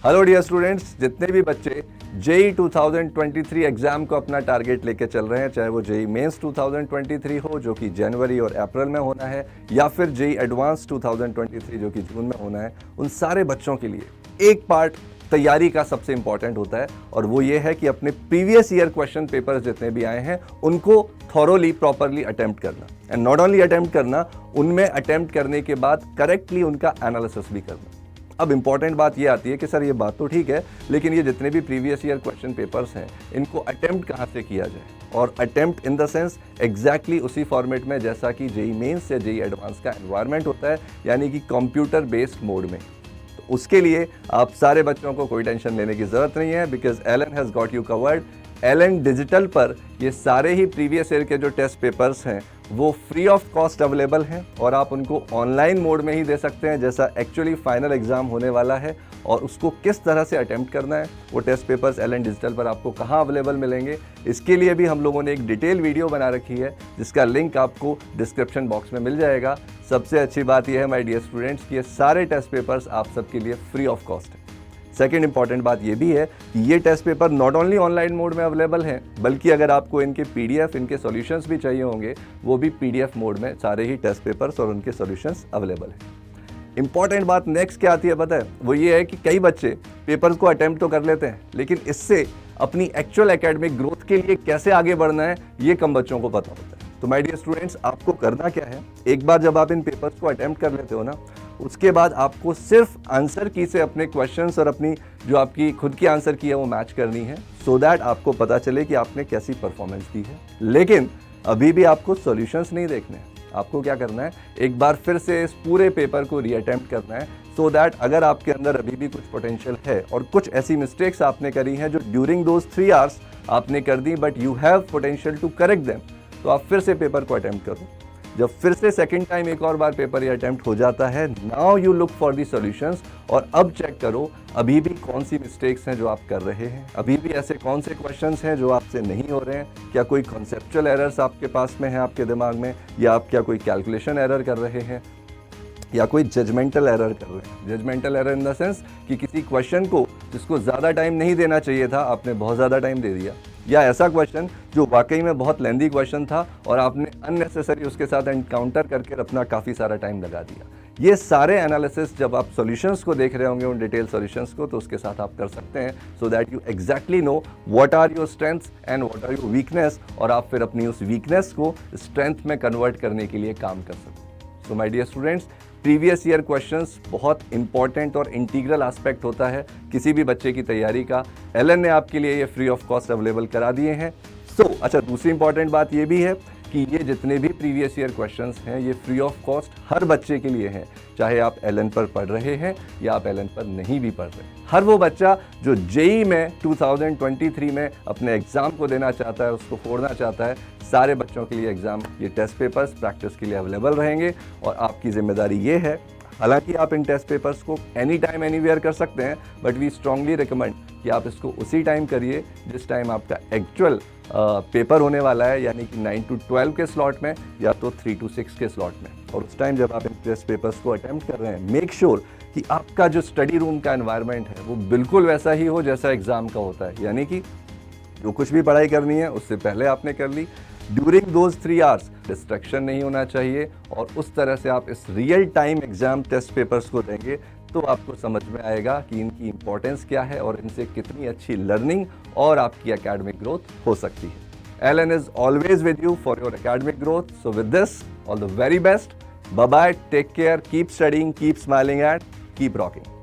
Hello dear students, जितने भी बच्चे जेई 2023 एग्जाम को अपना टारगेट लेके चल रहे हैं, चाहे वो जेई मेंस 2023 हो जो कि जनवरी और अप्रैल में होना है, या फिर जेई एडवांस 2023 जो कि जून में होना है, उन सारे बच्चों के लिए एक पार्ट तैयारी का सबसे इंपॉर्टेंट होता है और वो ये है कि अपने प्रीवियस ईयर क्वेश्चन पेपर्स जितने भी आए हैं उनको थॉरोली प्रॉपरली अटेम्प्ट करना, एंड नॉट ओनली अटेम्प्ट करना, उनमें अटेम्प्ट करने के बाद करेक्टली उनका एनालिसिस भी करना। अब इंपॉर्टेंट बात ये आती है कि सर ये बात तो ठीक है, लेकिन ये जितने भी प्रीवियस ईयर क्वेश्चन पेपर्स हैं इनको अटेम्प्ट कहाँ से किया जाए, और attempt in the sense exactly उसी फॉर्मेट में जैसा कि जेई मेंस या जेई एडवांस का एनवायरनमेंट होता है, यानी कि कंप्यूटर बेस्ड मोड में। तो उसके लिए आप सारे बच्चों को कोई टेंशन लेने की ज़रूरत नहीं है, because Allen has got you covered. Allen digital पर ये सारे ही प्रीवियस ईयर के जो टेस्ट पेपर्स हैं वो फ्री ऑफ कॉस्ट अवेलेबल हैं और आप उनको ऑनलाइन मोड में ही दे सकते हैं, जैसा एक्चुअली फाइनल एग्जाम होने वाला है। और उसको किस तरह से अटेम्प्ट करना है, वो टेस्ट पेपर्स एलन डिजिटल पर आपको कहाँ अवेलेबल मिलेंगे, इसके लिए भी हम लोगों ने एक डिटेल वीडियो बना रखी है जिसका लिंक आपको डिस्क्रिप्शन बॉक्स में मिल जाएगा। सबसे अच्छी बात यह है माय डियर स्टूडेंट्स कि ये सारे टेस्ट पेपर्स आप सबके लिए फ्री ऑफ कॉस्ट है। सेकेंड इंपॉर्टेंट बात ये भी है कि ये test paper not only online mode में अवेलेबल हैं, बल्कि अगर आपको इनके पीडीएफ, इनके सॉल्यूशंस भी चाहिए होंगे, वो भी पीडीएफ मोड में सारे ही टेस्ट पेपर्स और उनके सॉल्यूशंस अवेलेबल हैं। इंपॉर्टेंट बात नेक्स्ट क्या आती है पता है, वो ये है कि कई बच्चे पेपर्स को अटेम्प्ट तो कर लेते हैं, लेकिन इससे अपनी एक्चुअल एकेडमिक ग्रोथ के लिए कैसे आगे बढ़ना है ये कम बच्चों को पता होता है। तो माय डियर स्टूडेंट्स, आपको करना क्या है, एक बार जब आप इन पेपर्स को अटेम्प्ट कर लेते हो ना, उसके बाद आपको सिर्फ आंसर की से अपने क्वेश्चंस और अपनी जो आपकी खुद की आंसर की है वो मैच करनी है, सो दैट आपको पता चले कि आपने कैसी परफॉर्मेंस दी है। लेकिन अभी भी आपको सॉल्यूशंस नहीं देखने हैं, आपको क्या करना है, एक बार फिर से इस पूरे पेपर को रीअटेम्प्ट करना है, सो दैट अगर आपके अंदर अभी भी कुछ पोटेंशियल है और कुछ ऐसी मिस्टेक्स आपने करी हैं जो ड्यूरिंग दोज 3 आवर्स आपने कर दी, but you have potential to correct them, तो आप फिर से पेपर को अटेम्प्ट करो। जब फिर से सेकंड टाइम एक और बार पेपर ये अटेम्प्ट हो जाता है, now you look for the solutions, और अब चेक करो अभी भी कौन सी मिस्टेक्स हैं जो आप कर रहे हैं, अभी भी ऐसे कौन से क्वेश्चंस हैं जो आपसे नहीं हो रहे हैं, क्या कोई कॉन्सेप्चुअल एरर्स आपके पास में है आपके दिमाग में, या आप क्या कोई कैलकुलेशन एरर कर रहे हैं, या कोई जजमेंटल एरर कर रहे हैं। Judgmental error in the sense कि किसी क्वेश्चन को जिसको ज़्यादा टाइम नहीं देना चाहिए था आपने बहुत ज़्यादा टाइम दे दिया, या ऐसा क्वेश्चन जो वाकई में बहुत लेंदी क्वेश्चन था और आपने अननेसेसरी उसके साथ एनकाउंटर करके अपना काफ़ी सारा टाइम लगा दिया। ये सारे एनालिसिस जब आप सॉल्यूशंस को देख रहे होंगे, उन डिटेल सॉल्यूशंस को, तो उसके साथ आप कर सकते हैं, so that you exactly know what are your strengths and what are your weakness, और आप फिर अपनी उस वीकनेस को स्ट्रेंथ में कन्वर्ट करने के लिए काम कर सकते हैं। So my dear students, previous year questions बहुत इंपॉर्टेंट और इंटीग्रल एस्पेक्ट होता है किसी भी बच्चे की तैयारी का। एलन ने आपके लिए ये फ्री ऑफ कॉस्ट अवेलेबल करा दिए हैं। अच्छा, दूसरी इंपॉर्टेंट बात ये भी है कि ये जितने भी प्रीवियस ईयर क्वेश्चंस हैं ये फ्री ऑफ कॉस्ट हर बच्चे के लिए हैं, चाहे आप एलन पर पढ़ रहे हैं या आप एलन पर नहीं भी पढ़ रहे हैं। हर वो बच्चा जो जेई में 2023 में अपने एग्ज़ाम को देना चाहता है, उसको फोड़ना चाहता है, सारे बच्चों के लिए एग्ज़ाम, ये टेस्ट पेपर्स प्रैक्टिस के लिए अवेलेबल रहेंगे। और आपकी जिम्मेदारी ये है, हालांकि आप इन टेस्ट पेपर्स को एनी टाइम एनीवेयर कर सकते हैं, बट वी स्ट्रांगली रिकमेंड कि आप इसको उसी टाइम करिए जिस टाइम आपका एक्चुअल पेपर होने वाला है, यानी कि 9 to 12 के स्लॉट में या तो 3 to 6 के स्लॉट में। और उस टाइम जब आप इन टेस्ट पेपर्स को अटेम्प्ट कर रहे हैं, मेक श्योर कि आपका जो स्टडी रूम का एनवायरनमेंट है वो बिल्कुल वैसा ही हो जैसा एग्ज़ाम का होता है, यानी कि जो कुछ भी पढ़ाई करनी है उससे पहले आपने कर ली, ड्यूरिंग दोज 3 आवर्स डिस्ट्रैक्शन नहीं होना चाहिए, और उस तरह से आप इस real time exam test papers को देंगे तो आपको समझ में आएगा कि इनकी इंपॉर्टेंस क्या है और इनसे कितनी अच्छी लर्निंग और आपकी एकेडमिक ग्रोथ हो सकती है। Allen is always with you for your academic growth. So with this, all the very best, bye bye, take care, keep studying, keep smiling and keep rocking.